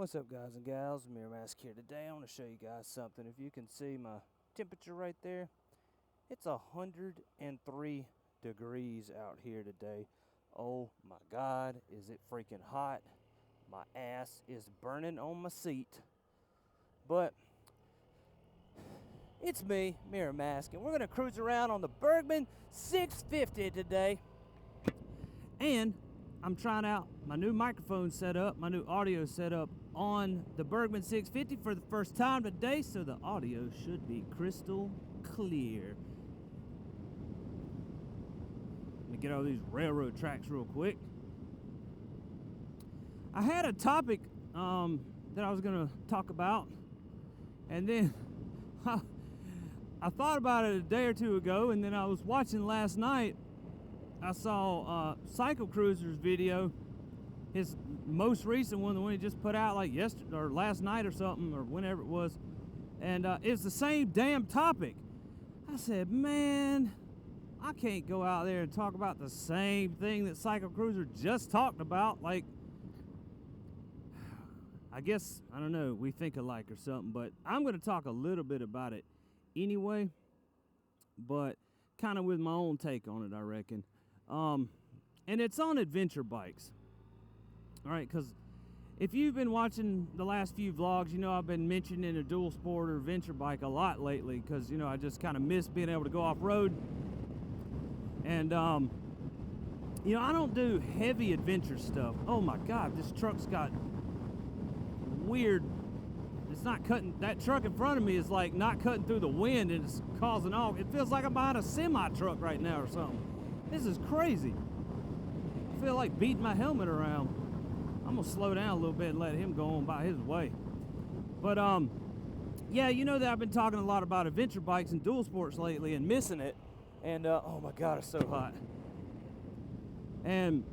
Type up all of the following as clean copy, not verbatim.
What's up, guys and gals? Mirror Mask here. Today I want to show you guys something. If you can see my temperature right there, it's 103 degrees out here today. Oh my God, is it freaking hot. My ass is burning on my seat. But it's me, Mirror Mask, and we're going to cruise around on the Burgman 650 today. And I'm trying out my new microphone setup, my new audio setup on the Burgman 650 for the first time today, so the audio should be crystal clear. Let me get all these railroad tracks real quick. I had a topic that I was going to talk about, and then I thought about it a day or two ago, and then I was watching last night. I saw Cycle Cruiser's video, his most recent one, the one he just put out like yesterday or last night or something, or whenever it was, and it's the same damn topic. I said, man, I can't go out there and talk about the same thing that Cycle Cruiser just talked about. Like, I guess, I don't know, we think alike or something, but I'm going to talk a little bit about it anyway, but kind of with my own take on it, I reckon. And it's on adventure bikes. All right, because if you've been watching the last few vlogs, you know I've been mentioning a dual sport or adventure bike a lot lately, because, you know, I just kind of miss being able to go off-road. And, you know, I don't do heavy adventure stuff. Oh my God, this truck's got weird, it's not cutting, that truck in front of me is like not cutting through the wind, and it's causing all, it feels like I'm behind a semi truck right now or something. This is crazy. I feel like beating my helmet around. I'm gonna slow down a little bit and let him go on by his way. But yeah, you know that I've been talking a lot about adventure bikes and dual sports lately and missing it. And oh my God, it's so hot. And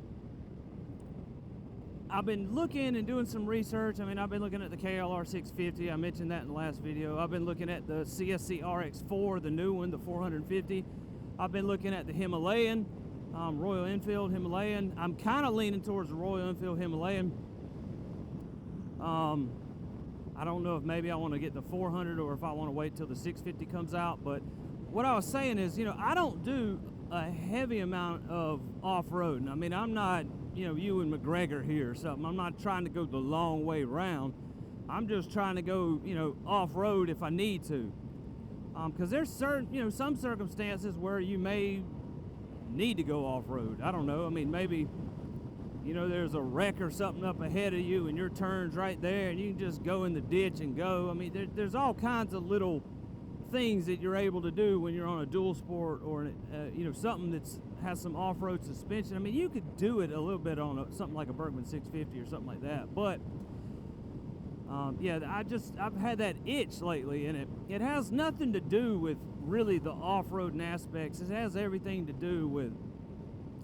I've been looking and doing some research. I mean, I've been looking at the KLR 650. I mentioned that in the last video. I've been looking at the CSC RX4, the new one, the 450. I've been looking at the Himalayan, Royal Enfield Himalayan. I'm kind of leaning towards the Royal Enfield Himalayan. I don't know if maybe I want to get the 400 or if I want to wait till the 650 comes out. But what I was saying is, you know, I don't do a heavy amount of off-roading. I mean, I'm not, you know, Ewan McGregor here or something. I'm not trying to go the long way around. I'm just trying to go, you know, off-road if I need to. Because there's certain, you know, some circumstances where you may need to go off-road. I don't know. I mean, maybe, you know, there's a wreck or something up ahead of you and your turn's right there and you can just go in the ditch and go. I mean, there's all kinds of little things that you're able to do when you're on a dual sport or, you know, something that's has some off-road suspension. I mean, you could do it a little bit on something like a Burgman 650 or something like that. But yeah, I've had that itch lately, and it has nothing to do with really the off-roading aspects. It has everything to do with,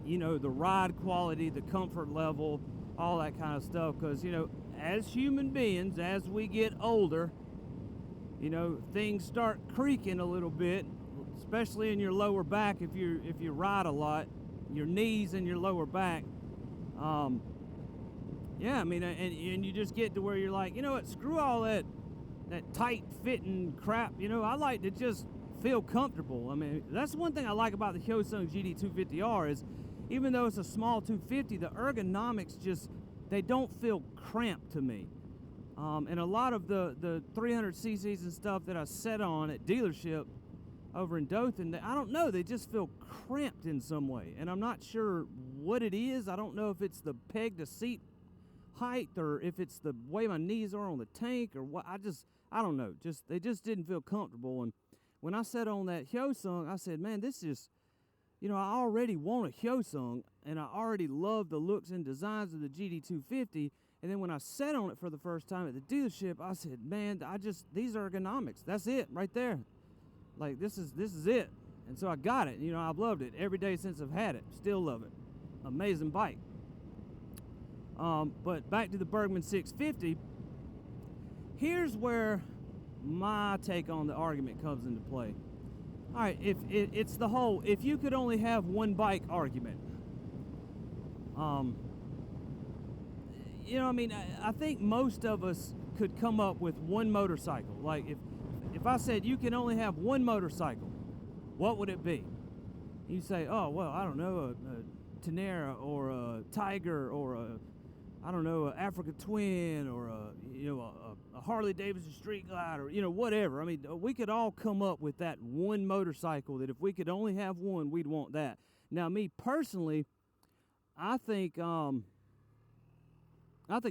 you know, the ride quality, the comfort level, all that kind of stuff. Because, you know, as human beings, as we get older, you know, things start creaking a little bit, especially in your lower back if you ride a lot, your knees and your lower back. Yeah, I mean, and you just get to where you're like, you know what, screw all that tight-fitting crap. You know, I like to just feel comfortable. I mean, that's one thing I like about the Hyosung GD250R is, even though it's a small 250, the ergonomics just, they don't feel cramped to me. And a lot of the 300cc's and stuff that I set on at dealership over in Dothan, I don't know, they just feel cramped in some way. And I'm not sure what it is. I don't know if it's the peg to seat height or if it's the way my knees are on the tank or what. I don't know. They just didn't feel comfortable. And when I sat on that Hyosung, I said, man, this is, you know, I already want a Hyosung and I already love the looks and designs of the GD250. And then when I sat on it for the first time at the dealership, I said, man, these are ergonomics. That's it right there. Like, this is it. And so I got it. You know, I've loved it every day since I've had it. Still love it. Amazing bike. But back to the Burgman 650. Here's where my take on the argument comes into play. All right, it's the whole, if you could only have one bike argument. I mean, I think most of us could come up with one motorcycle. Like if I said you can only have one motorcycle, what would it be? You say, oh, well, I don't know, a Tenera or a Tiger or I don't know, an Africa Twin or a Harley Davidson Street Glide or, whatever. I mean, we could all come up with that one motorcycle that if we could only have one, we'd want that. Now, me personally, I think a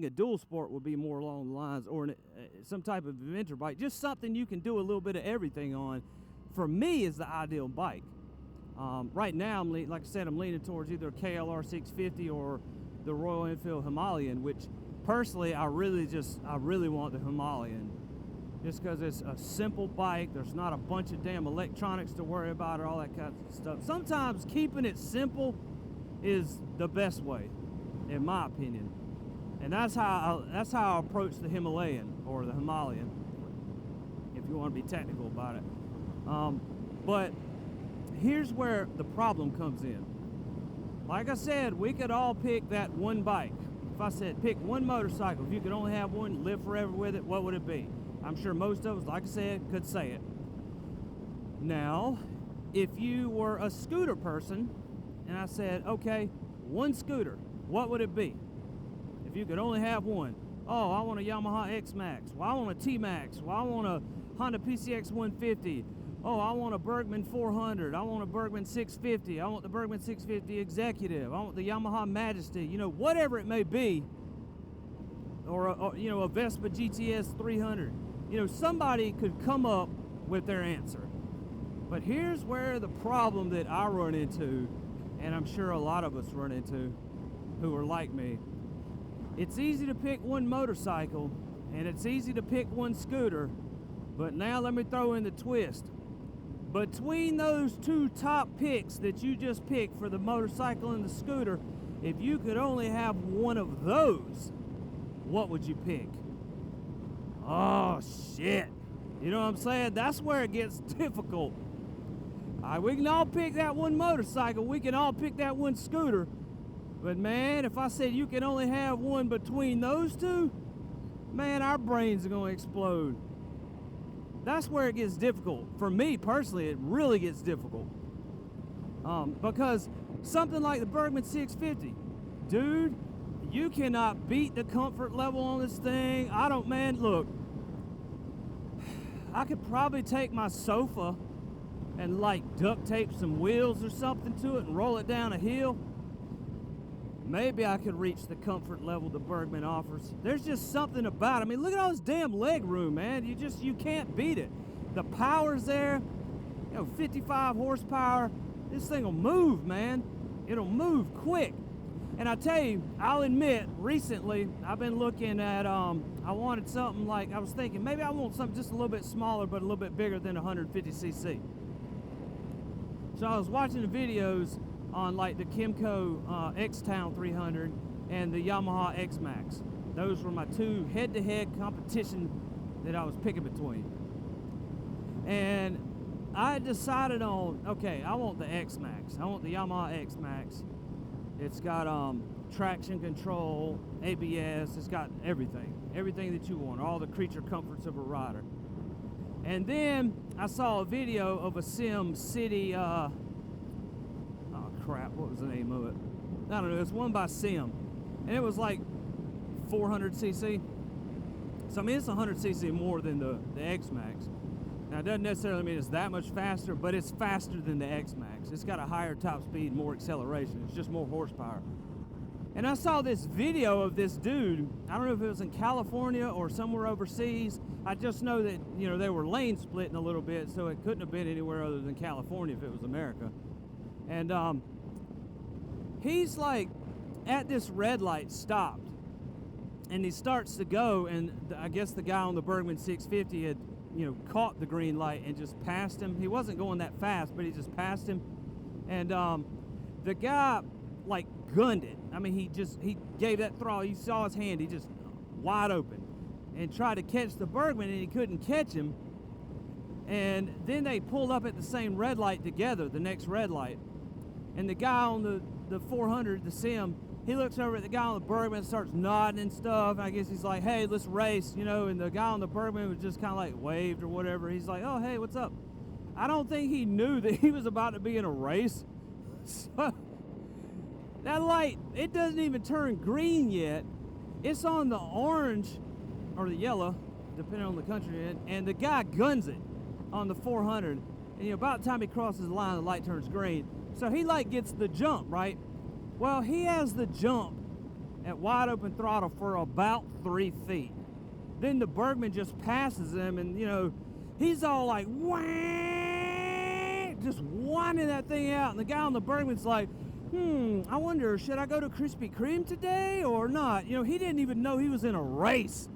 dual sport would be more along the lines, or some type of adventure bike, just something you can do a little bit of everything on. For me, is the ideal bike. Right now, like I said, I'm leaning towards either a KLR 650 or the Royal Enfield Himalayan, which personally I really want the Himalayan, just because it's a simple bike. There's not a bunch of damn electronics to worry about or all that kind of stuff. Sometimes keeping it simple is the best way, in my opinion, and that's how I approach the Himalayan, or the Himalayan, if you want to be technical about it. But here's where the problem comes in. Like I said, we could all pick that one bike. If I said pick one motorcycle, if you could only have one, live forever with it, what would it be? I'm sure most of us, like I said, could say it. Now, if you were a scooter person, and I said, okay, one scooter, what would it be? If you could only have one. Oh, I want a Yamaha X-Max. Well, I want a T-Max. Well, I want a Honda PCX 150. Oh, I want a Burgman 400. I want a Burgman 650. I want the Burgman 650 Executive. I want the Yamaha Majesty. Whatever it may be. Or a Vespa GTS 300. Somebody could come up with their answer. But here's where the problem that I run into, and I'm sure a lot of us run into who are like me. It's easy to pick one motorcycle, and it's easy to pick one scooter, but now let me throw in the twist. Between those two top picks that you just picked for the motorcycle and the scooter, if you could only have one of those, what would you pick? Oh, shit. You know what I'm saying? That's where it gets difficult. We can all pick that one motorcycle. We can all pick that one scooter. But, man, if I said you can only have one between those two, man, our brains are going to explode. That's where it gets difficult. For me, personally, it really gets difficult. Because something like the Burgman 650, dude, you cannot beat the comfort level on this thing. Look, I could probably take my sofa and duct tape some wheels or something to it and roll it down a hill. Maybe I could reach the comfort level the Burgman offers. There's just something about it. I mean, look at all this damn leg room, man. You can't beat it. The power's there. 55 horsepower. This thing will move, man. It'll move quick. And I tell you, I'll admit, recently, I've been looking at, I wanted something I was thinking, maybe I want something just a little bit smaller, but a little bit bigger than 150cc. So I was watching the videos on the Kymco X-Town 300 and the Yamaha X-Max. Those were my two head-to-head competition that I was picking between. And I decided on, okay, I want the X-Max. I want the Yamaha X-Max. It's got traction control, ABS, it's got everything that you want, all the creature comforts of a rider. And then I saw a video of a Sim City, what was the name of it? I don't know, it's one by Sim. And it was 400cc. So I mean, it's 100cc more than the X-Max. Now it doesn't necessarily mean it's that much faster, but it's faster than the X-Max. It's got a higher top speed, more acceleration. It's just more horsepower. And I saw this video of this dude. I don't know if it was in California or somewhere overseas. I just know that, they were lane splitting a little bit, so it couldn't have been anywhere other than California if it was America. And he's at this red light stopped. And he starts to go, and I guess the guy on the Burgman 650 had, caught the green light and just passed him. He wasn't going that fast, but he just passed him. And the guy, gunned it. I mean, he gave that throttle. You saw his hand. He just wide open. And tried to catch the Burgman, and he couldn't catch him. And then they pulled up at the same red light together, the next red light. And the guy on the 400, the Sim, he looks over at the guy on the Burgman and starts nodding and stuff. And I guess he's like, hey, let's race, you know. And the guy on the Burgman was just kind of like waved or whatever. He's like, oh, hey, what's up? I don't think he knew that he was about to be in a race. So that light, it doesn't even turn green yet. It's on the orange or the yellow, depending on the country you're in, and the guy guns it on the 400. And you know, about the time he crosses the line, the light turns green. So he like gets the jump, right? Well, he has the jump at wide open throttle for about 3 feet. Then the Burgman just passes him, and you know, he's all like, wah, just whining that thing out. And the guy on the Burgman's like, I wonder, should I go to Krispy Kreme today or not? You know, he didn't even know he was in a race.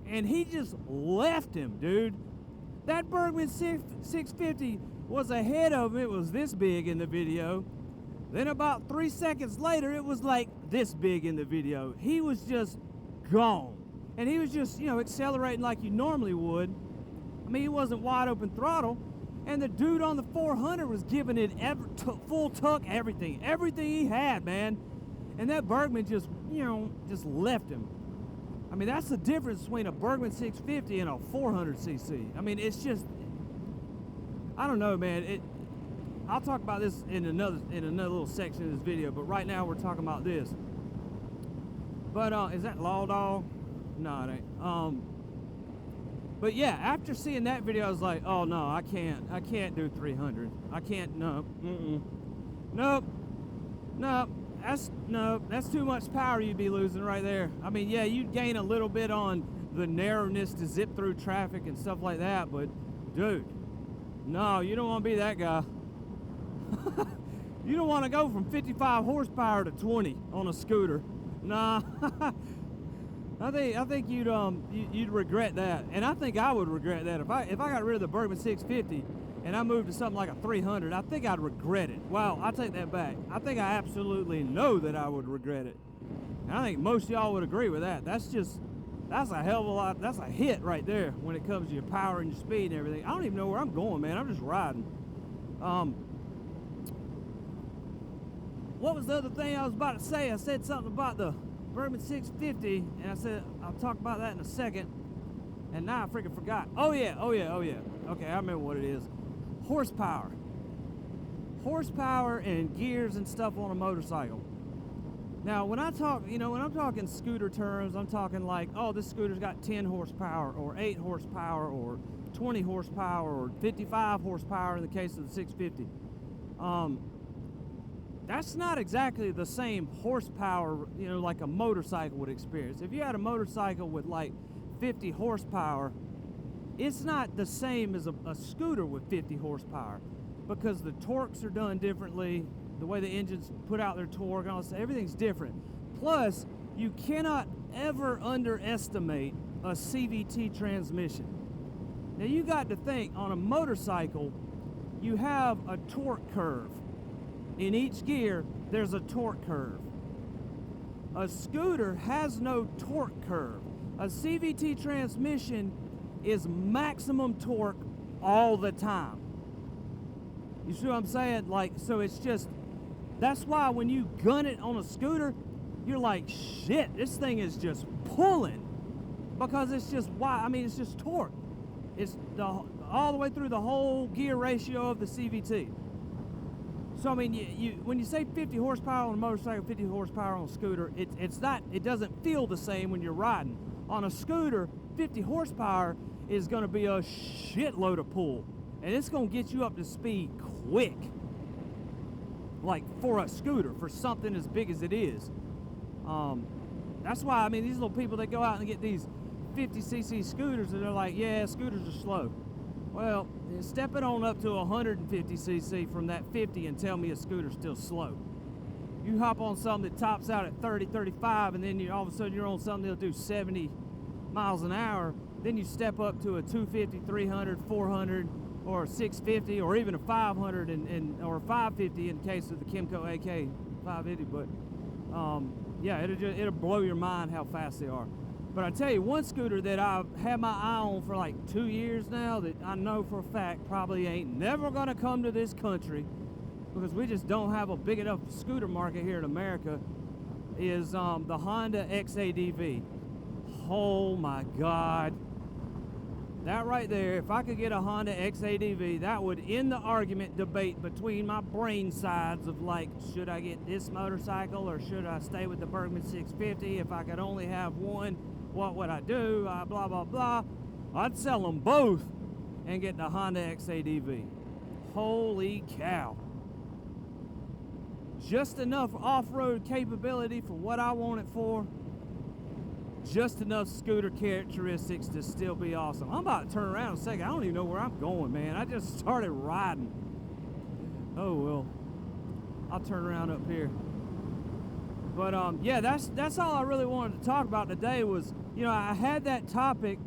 And he just left him, dude. That Burgman 650 was ahead of him. It was this big in the video. Then about 3 seconds later, it was like this big in the video. He was just gone. And he was just, you know, accelerating like you normally would. I mean, he wasn't wide open throttle. And the dude on the 400 was giving it full tuck, everything he had, man. And that Burgman just, you know, just left him. I mean, that's the difference between a Burgman 650 and a 400cc. I mean, it's just, I don't know, man. I'll talk about this in another little section of this video, but right now we're talking about this. But is that Law Dog? No, it ain't. But yeah, after seeing that video, I was like, oh no, I can't do 300. I can't, no, nope, that's too much power you'd be losing right there. I mean, yeah, you'd gain a little bit on the narrowness to zip through traffic and stuff like that, but dude, no, you don't want to be that guy. You don't want to go from 55 horsepower to 20 on a scooter. Nah. I think you'd regret that, and I think I would regret that if I got rid of the Burgman 650 and I moved to something like a 300. I think I'd regret it. Well, I take that back. I think I absolutely know that I would regret it, and I think most of y'all would agree with that. That's a hell of a lot. That's a hit right there when it comes to your power and your speed and everything. I don't even know where I'm going, man. I'm just riding. What was the other thing I was about to say? I said something about the Burgman 650, and I said I'll talk about that in a second, and now I freaking forgot. Oh yeah. Okay, I remember what it is. Horsepower and gears and stuff on a motorcycle. Now, when I talk, you know, when I'm talking scooter terms, I'm talking like, oh, this scooter's got 10 horsepower, or 8 horsepower, or 20 horsepower, or 55 horsepower in the case of the 650. That's not exactly the same horsepower, you know, like a motorcycle would experience. If you had a motorcycle with like 50 horsepower, it's not the same as a scooter with 50 horsepower because the torques are done differently, the way the engines put out their torque, and all this, everything's different. Plus, you cannot ever underestimate a CVT transmission. Now, you got to think, on a motorcycle, you have a torque curve. In each gear, there's a torque curve. A scooter has no torque curve. A CVT transmission is maximum torque all the time. You see what I'm saying? Like, so it's just, that's why when you gun it on a scooter, you're like, shit, this thing is just pulling. Because it's just, it's just torque. It's all the way through the whole gear ratio of the CVT. So, I mean, when you say 50 horsepower on a motorcycle, 50 horsepower on a scooter, it doesn't feel the same when you're riding. On a scooter, 50 horsepower is going to be a shitload of pull. And it's going to get you up to speed quick. Like, for a scooter, for something as big as it is. That's why, I mean, these little people, they go out and get these 50cc scooters, and they're like, yeah, scooters are slow. Well, step it on up to 150cc from that 50 and tell me a scooter's still slow. You hop on something that tops out at 30, 35, and then all of a sudden you're on something that'll do 70 miles an hour. Then you step up to a 250, 300, 400, or a 650, or even a 500 or a 550 in case of the Kimco AK 550. But yeah, it'll blow your mind how fast they are. But I tell you, one scooter that I've had my eye on for like 2 years now that I know for a fact probably ain't never gonna come to this country because we just don't have a big enough scooter market here in America. is the Honda XADV. Oh my God. That right there, if I could get a Honda XADV, that would end the argument debate between my brain sides of like, should I get this motorcycle or should I stay with the Burgman 650? If I could only have one, what would I do? Blah, blah, blah. I'd sell them both and get the Honda XADV. Holy cow. Just enough off-road capability for what I want it for. Just enough scooter characteristics to still be awesome. I'm about to turn around in a second. I don't even know where I'm going, man. I just started riding. Oh, well. I'll turn around up here. But, yeah, that's all I really wanted to talk about today was, you know, I had that topic,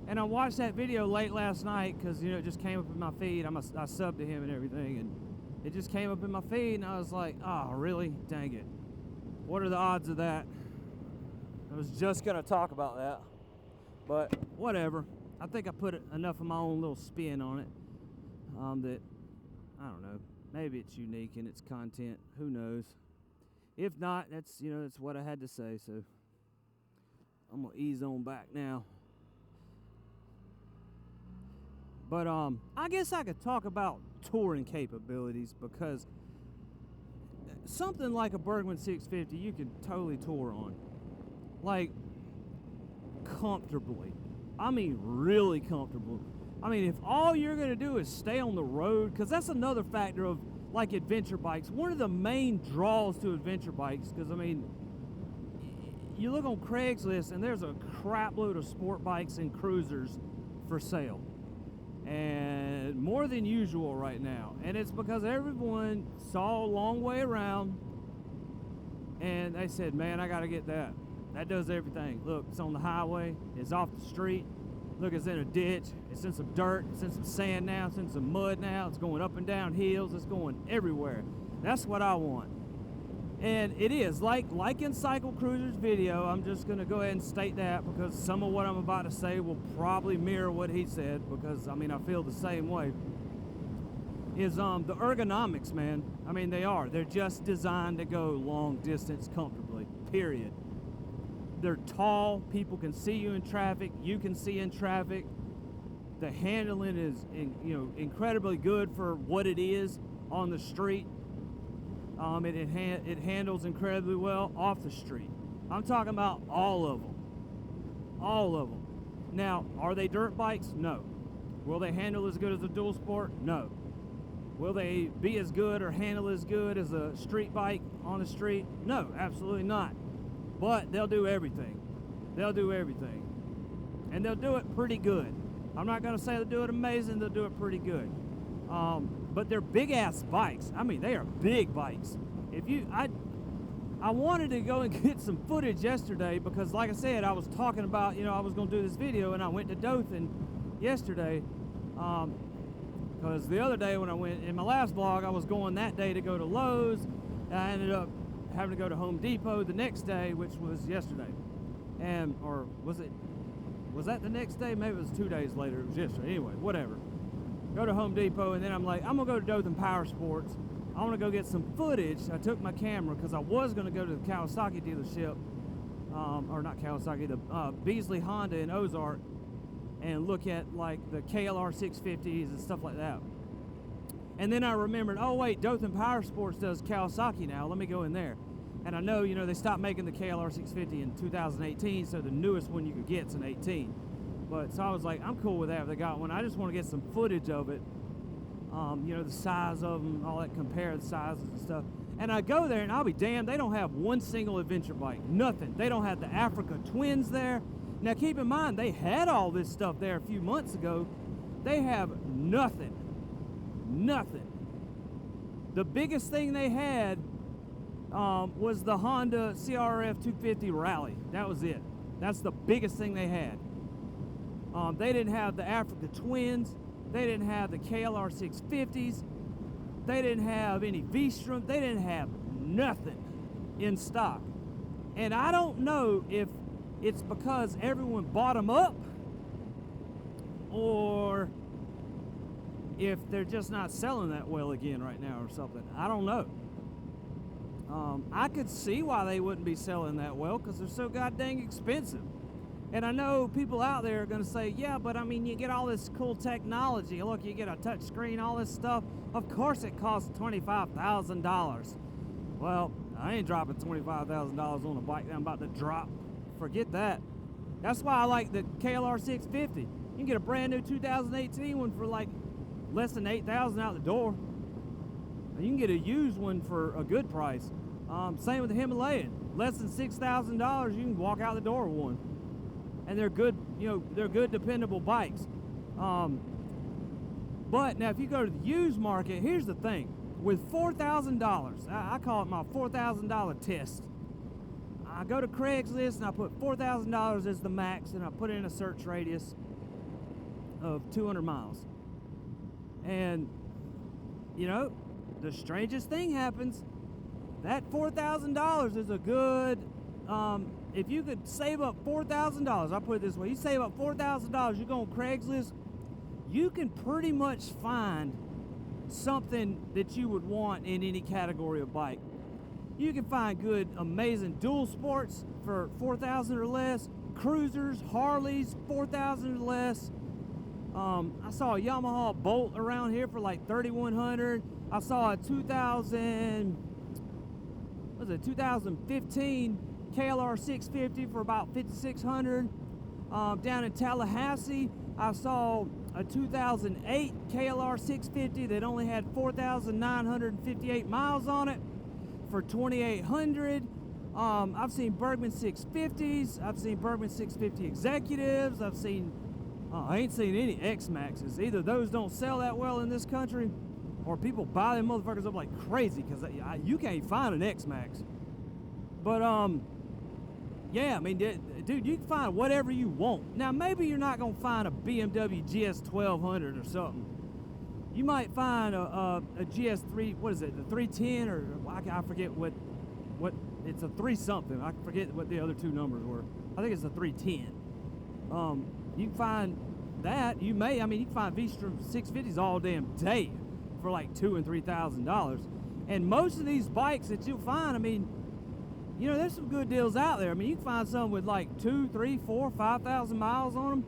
and I watched that video late last night because, you know, it just came up in my feed. I subbed to him and everything, and it just came up in my feed, and I was like, oh, really? Dang it. What are the odds of that? I was just going to talk about that, but whatever. I think I put enough of my own little spin on it that, I don't know, maybe it's unique in its content. Who knows? If not, that's, you know, that's what I had to say, so I'm going to ease on back now. But I guess I could talk about touring capabilities because something like a Burgman 650 you can totally tour on. Like, comfortably. I mean, really comfortable. I mean, if all you're going to do is stay on the road, because that's another factor of, like, adventure bikes. One of the main draws to adventure bikes, because, I mean, you look on Craigslist, and there's a crap load of sport bikes and cruisers for sale. And more than usual right now. And it's because everyone saw a long way around, and they said, man, I got to get that. That does everything. Look, it's on the highway. It's off the street. Look, it's in a ditch. It's in some dirt. It's in some sand now. It's in some mud now. It's going up and down hills. It's going everywhere. That's what I want. And it is. Like in Cycle Cruiser's video, I'm just going to go ahead and state that because some of what I'm about to say will probably mirror what he said because, I mean, I feel the same way. Is the ergonomics, man. I mean, they are. They're just designed to go long distance comfortably, period. They're tall, people can see you in traffic, you can see in traffic. The handling is incredibly good for what it is on the street. It handles incredibly well off the street. I'm talking about all of them. All of them. Now, are they dirt bikes? No. Will they handle as good as a dual sport? No. Will they be as good or handle as good as a street bike on the street? No, absolutely not. But they'll do everything. They'll do everything. And they'll do it pretty good. I'm not going to say they'll do it amazing, they'll do it pretty good. But they're big-ass bikes. I mean, they are big bikes. I wanted to go and get some footage yesterday because, like I said, I was talking about, I was going to do this video, and I went to Dothan yesterday. Because the other day when I went, in my last vlog, I was going that day to go to Lowe's, and I ended up having to go to Home Depot the next day, which was yesterday. Or was that the next day? Maybe it was 2 days later. It was yesterday. Anyway, whatever. Go to Home Depot, and then I'm like, I'm going to go to Dothan Power Sports. I want to go get some footage. I took my camera because I was going to go to the Kawasaki dealership, or not Kawasaki, the Beasley Honda in Ozark, and look at like the KLR 650s and stuff like that. And then I remembered, oh wait, Dothan Power Sports does Kawasaki now. Let me go in there. And I know, they stopped making the KLR 650 in 2018, so the newest one you could get is an 18. But so I was like, I'm cool with that if they got one. I just want to get some footage of it. The size of them, all that, compare the sizes and stuff. And I go there, and I'll be damned, they don't have one single adventure bike. Nothing. They don't have the Africa Twins there. Now, keep in mind, they had all this stuff there a few months ago. They have nothing. Nothing. The biggest thing they had was the Honda CRF 250 Rally. That was it. That's the biggest thing they had. They didn't have the Africa Twins. They didn't have the KLR 650s. They didn't have any V-Strom. They didn't have nothing in stock. And I don't know if it's because everyone bought them up or if they're just not selling that well again right now or something. I don't know. I could see why they wouldn't be selling that well, because they're so goddamn expensive. And I know people out there are going to say, yeah, but I mean, you get all this cool technology. Look, you get a touch screen, all this stuff. Of course it costs $25,000. Well, I ain't dropping $25,000 on a bike that I'm about to drop. Forget that. That's why I like the KLR 650. You can get a brand new 2018 one for like less than $8,000 out the door. You can get a used one for a good price. Same with the Himalayan. Less than $6,000, you can walk out the door with one. And they're good, they're good, dependable bikes. But now, if you go to the used market, here's the thing: with $4,000, I call it my $4,000 test. I go to Craigslist and I put $4,000 as the max, and I put in a search radius of 200 miles. And the strangest thing happens. That $4,000 is a good. If you could save up $4,000, I'll put it this way: you save up $4,000, you go on Craigslist, you can pretty much find something that you would want in any category of bike. You can find good, amazing dual sports for $4,000 or less, cruisers, Harleys, $4,000 or less. I saw a Yamaha Bolt around here for like $3,100. I saw a 2015 KLR 650 for about $5,600. Down in Tallahassee, I saw a 2008 KLR 650 that only had 4,958 miles on it for $2,800. I've seen Burgman 650s. I've seen Burgman 650 executives. I ain't seen any X-Maxes. Either those don't sell that well in this country, or people buy them motherfuckers up like crazy, because you can't find an X-Max. But yeah, I mean, dude, you can find whatever you want. Now, maybe you're not gonna find a BMW GS 1200 or something. You might find a GS3, what is it, the 310, or I forget what it's a 3 something. I forget what the other two numbers were. I think it's a 310. You can find that. You can find V-Strom 650s all damn day for like $2,000 and $3,000. And most of these bikes that you'll find, I mean, there's some good deals out there. I mean, you can find some with like 2, 3, 4, 5,000 miles on them.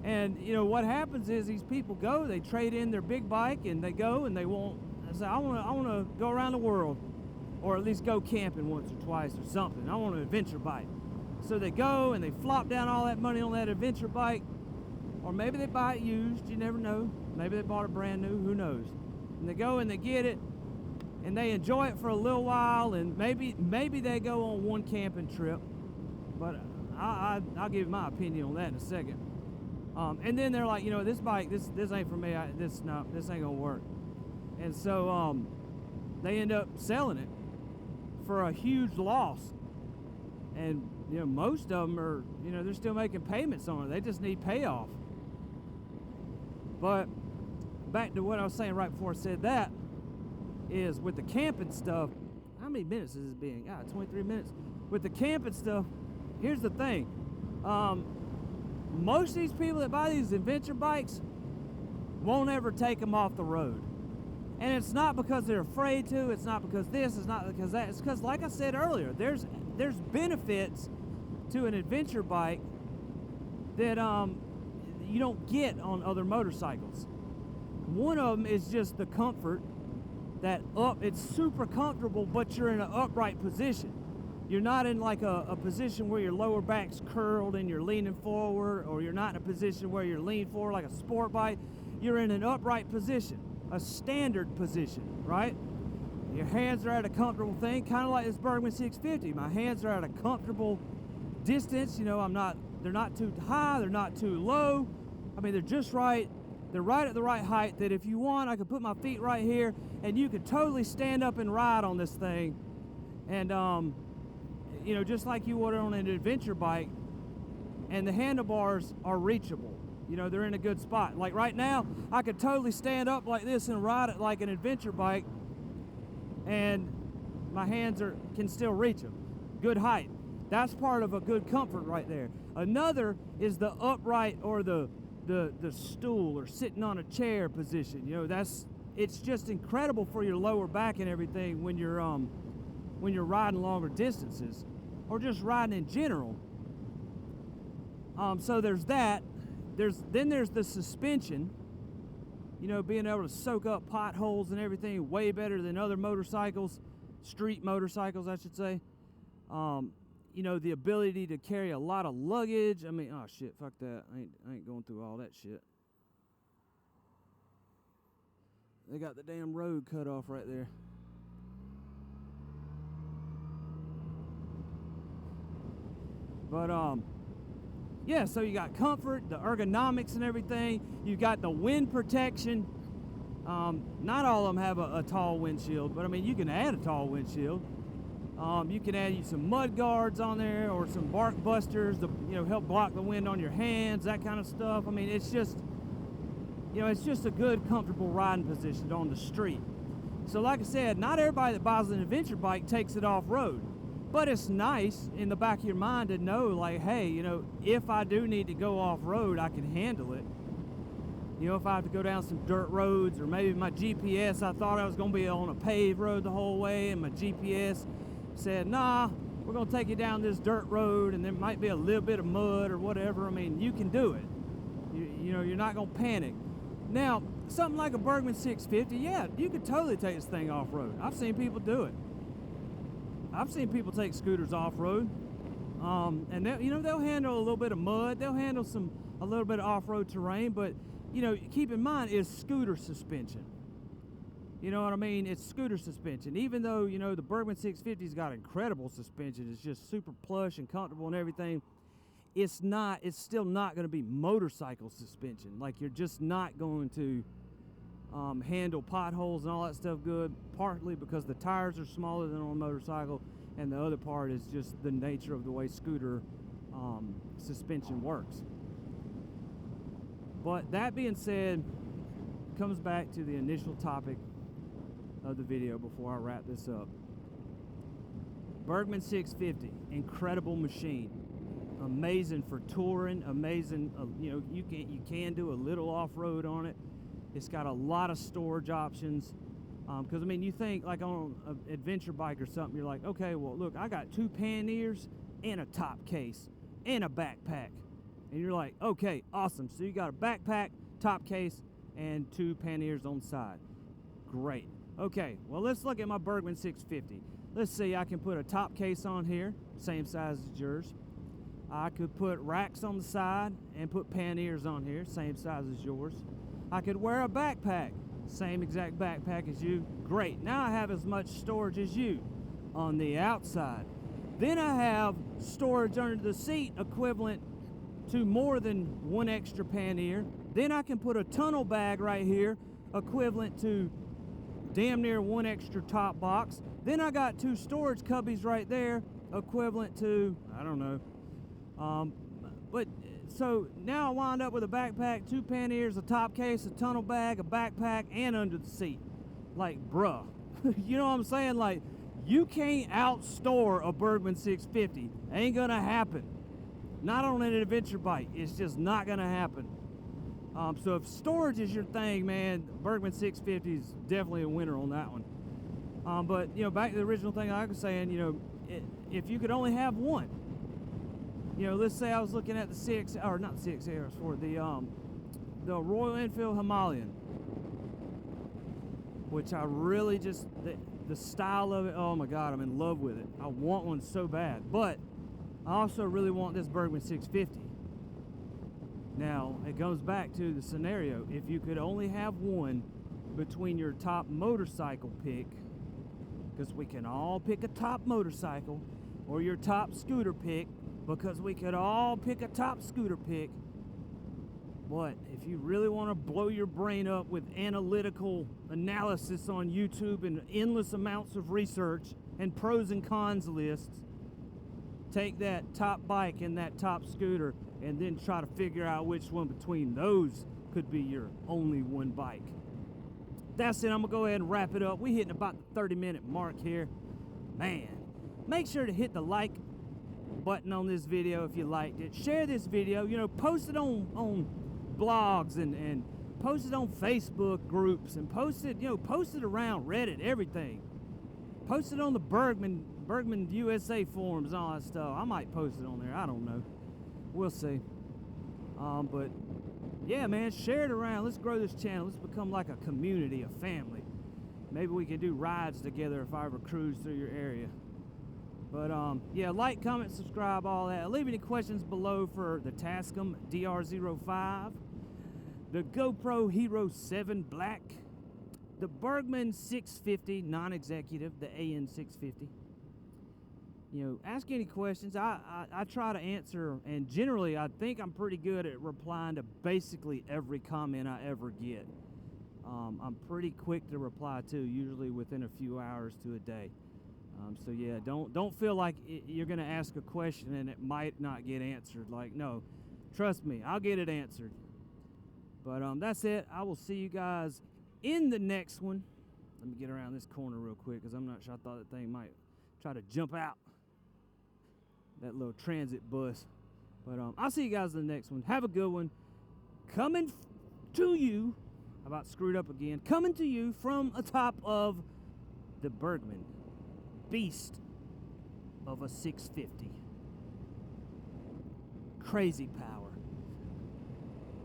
And what happens is these people go, they trade in their big bike, and they go and they say, I want to go around the world, or at least go camping once or twice or something. I want an adventure bike. So they go and they flop down all that money on that adventure bike, or maybe they buy it used. You never know. Maybe they bought it brand new. Who knows? And they go and they get it, and they enjoy it for a little while, and maybe they go on one camping trip. But I'll give my opinion on that in a second. And then they're like, this bike, this ain't for me. This ain't gonna work. And so they end up selling it for a huge loss. And most of them are, they're still making payments on it. They just need payoff. But back to what I was saying right before I said that, is with the camping stuff. How many minutes is this being? 23 minutes. With the camping stuff, here's the thing. Most of these people that buy these adventure bikes won't ever take them off the road. And it's not because they're afraid to, it's not because this, it's not because that. It's because, like I said earlier, there's benefits to an adventure bike that you don't get on other motorcycles. One of them is just the comfort. It's super comfortable, but you're in an upright position. You're not in like a position where your lower back's curled and you're leaning forward, or you're not in a position where you're leaning forward like a sport bike. You're in an upright position, a standard position, right? Your hands are at a comfortable thing, kind of like this Burgman 650. My hands are at a comfortable distance. They're not too high, they're not too low. I mean, they're just right. They're right at the right height that if you want, I could put my feet right here and you could totally stand up and ride on this thing. And, just like you would on an adventure bike. And the handlebars are reachable. They're in a good spot. Like right now, I could totally stand up like this and ride it like an adventure bike. And my hands can still reach them. Good height. That's part of a good comfort right there. Another is the upright, or the stool, or sitting on a chair position. It's just incredible for your lower back and everything when you're when you're riding longer distances or just riding in general. So there's that. Then there's the suspension. You know, being able to soak up potholes and everything way better than other motorcycles, street motorcycles, I should say. You know, the ability to carry a lot of luggage. I mean, oh shit, fuck that. I ain't going through all that shit. They got the damn road cut off right there. But yeah, so you got comfort, the ergonomics and everything. You got the wind protection. Not all of them have a tall windshield, but I mean, you can add a tall windshield. You can add some mud guards on there or some bark busters to, you know, help block the wind on your hands, that kind of stuff. I mean, it's just, you know, it's just a good, comfortable riding position on the street. So like I said, not everybody that buys an adventure bike takes it off-road. But it's nice in the back of your mind to know, like, hey, you know, if I do need to go off-road, I can handle it. You know, if I have to go down some dirt roads, or maybe my GPS, I thought I was going to be on a paved road the whole way, and my GPS said, nah, we're going to take you down this dirt road, and there might be a little bit of mud or whatever. I mean, you can do it. You know, you're not going to panic. Now, something like a Burgman 650, yeah, you could totally take this thing off-road. I've seen people do it. I've seen people take scooters off-road, and you know, they'll handle a little bit of mud, they'll handle a little bit of off-road terrain, but you know, keep in mind, it's scooter suspension. You know what I mean? It's scooter suspension. Even though, you know, the Burgman 650's got incredible suspension, it's just super plush and comfortable and everything. It's still not going to be motorcycle suspension. Like, you're just not going to handle potholes and all that stuff good, partly because the tires are smaller than on a motorcycle, and the other part is just the nature of the way scooter suspension works. But that being said, comes back to the initial topic of the video before I wrap this up. Burgman 650, incredible machine, amazing for touring, amazing. You know, you can do a little off-road on it. It's got a lot of storage options. Because, I mean, you think, like, on an adventure bike or something, you're like, okay, well, look, I got 2 panniers and a top case and a backpack. And you're like, okay, awesome. So you got a backpack, top case, and 2 panniers on the side. Great. Okay, well, let's look at my Burgman 650. Let's see, I can put a top case on here, same size as yours. I could put racks on the side and put panniers on here, same size as yours. I could wear a backpack, same exact backpack as you. Great, now I have as much storage as you on the outside. Then I have storage under the seat equivalent to more than 1 extra pannier. Then I can put a tunnel bag right here equivalent to damn near 1 extra top box. Then I got 2 storage cubbies right there equivalent to, I don't know. But so now I wind up with a backpack, 2 panniers, a top case, a tunnel bag, a backpack, and under the seat. Like, bruh, you know what I'm saying? Like, you can't outstore a Burgman 650. Ain't gonna happen. Not on an adventure bike. It's just not gonna happen. So if storage is your thing, man, Burgman 650 is definitely a winner on that one. But, you know, back to the original thing I was saying, you know, if you could only have one, you know, let's say I was looking at the Royal Enfield Himalayan, which I really just, the style of it, oh my God, I'm in love with it. I want one so bad, but I also really want this Burgman 650. Now, it goes back to the scenario. If you could only have one between your top motorcycle pick, because we can all pick a top motorcycle, or your top scooter pick, because we could all pick a top scooter pick. But if you really want to blow your brain up with analytical analysis on YouTube and endless amounts of research and pros and cons lists, take that top bike and that top scooter and then try to figure out which one between those could be your only one bike. That's it. I'm going to go ahead and wrap it up. We're hitting about the 30-minute mark here. Man, make sure to hit the like button on this video if you liked it. Share this video. You know, post it on blogs and post it on Facebook groups and post it, you know, post it around Reddit, everything. Post it on the Burgman Burgman USA forums and all that stuff. I might post it on there. I don't know. We'll see. But yeah, man, share it around. Let's grow this channel. Let's become like a community, a family. Maybe we can do rides together if I ever cruise through your area. But yeah, like, comment, subscribe, all that. Leave any questions below for the Tascam DR05, the GoPro Hero 7 Black, the Burgman 650 non-executive, the AN650. You know, ask any questions. I try to answer, and generally I think I'm pretty good at replying to basically every comment I ever get. I'm pretty quick to reply to, usually within a few hours to a day. So yeah, don't feel like you're gonna ask a question and it might not get answered. Like, no, trust me, I'll get it answered. But that's it. I will see you guys in the next one. Let me get around this corner real quick because I'm not sure. I thought that thing might try to jump out, that little transit bus. But I'll see you guys in the next one. Have a good one. Coming to you, I about screwed up again. Coming to you from atop of the Burgman beast of a 650. Crazy power.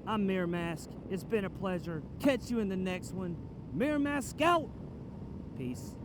I'm Mirror Mask. It's been a pleasure. Catch you in the next one. Mirror Mask out. Peace.